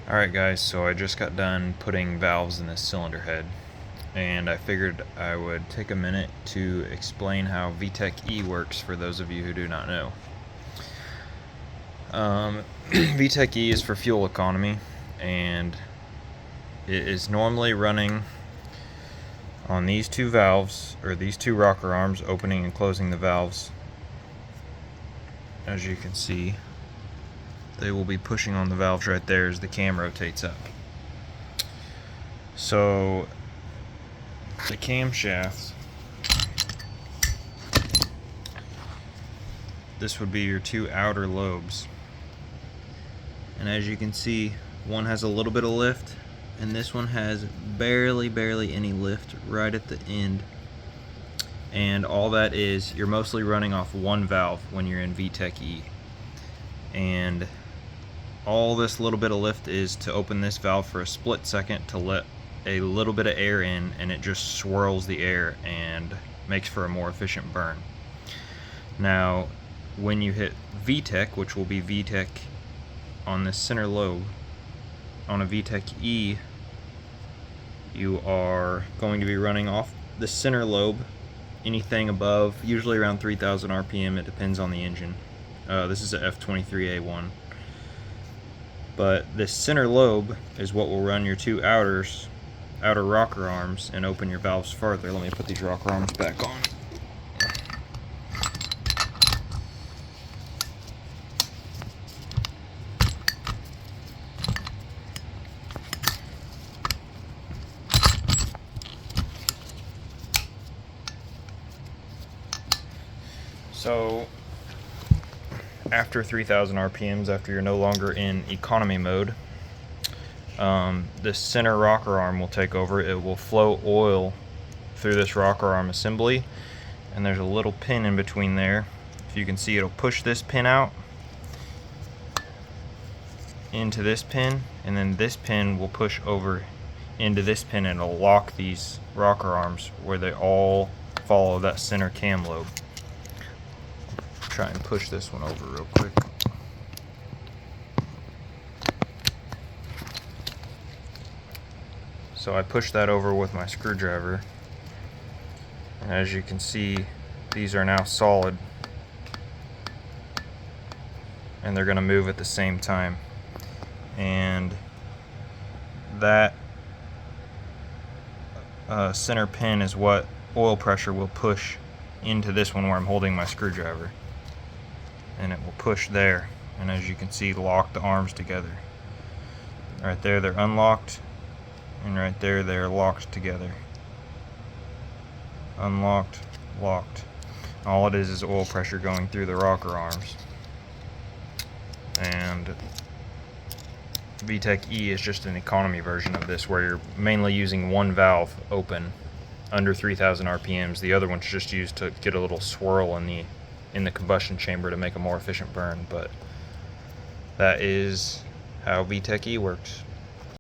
Alright guys, so I just got done putting valves in this cylinder head, and I figured I would take a minute to explain how VTEC E works for those of you who do not know. VTEC E is for fuel economy, and it is normally running on these two valves, or these two rocker arms, opening and closing the valves. As you can see, they will be pushing on the valves right there as the cam rotates up. So the camshafts, this would be your two outer lobes, and as you can see, one has a little bit of lift and this one has barely any lift right at the end. And all that is, you're mostly running off one valve when you're in VTEC E. And all this little bit of lift is to open this valve for a split second to let a little bit of air in, and it just swirls the air and makes for a more efficient burn. Now when you hit VTEC, which will be VTEC on this center lobe, on a VTEC E, you are going to be running off the center lobe. Anything above, usually around 3,000 RPM, it depends on the engine. This is a f23a1. But this center lobe is what will run your two outer rocker arms and open your valves farther. Let me put these rocker arms back on. So after 3,000 RPMs, after you're no longer in economy mode, this center rocker arm will take over. It will flow oil through this rocker arm assembly, and there's a little pin in between there. If you can see, it'll push this pin out into this pin, and then this pin will push over into this pin, and it'll lock these rocker arms where they all follow that center cam lobe. Try and push this one over real quick. So I pushed that over with my screwdriver, and as you can see, these are now solid and they're going to move at the same time, and that center pin is what oil pressure will push into this one where I'm holding my screwdriver, and it will push there, and as you can see, lock the arms together. Right there they're unlocked, and right there they're locked together. Unlocked, locked. All it is oil pressure going through the rocker arms. And VTEC E is just an economy version of this, where you're mainly using one valve open under 3,000 RPMs. The other one's just used to get a little swirl in the combustion chamber to make a more efficient burn. But that is how VTEC E works.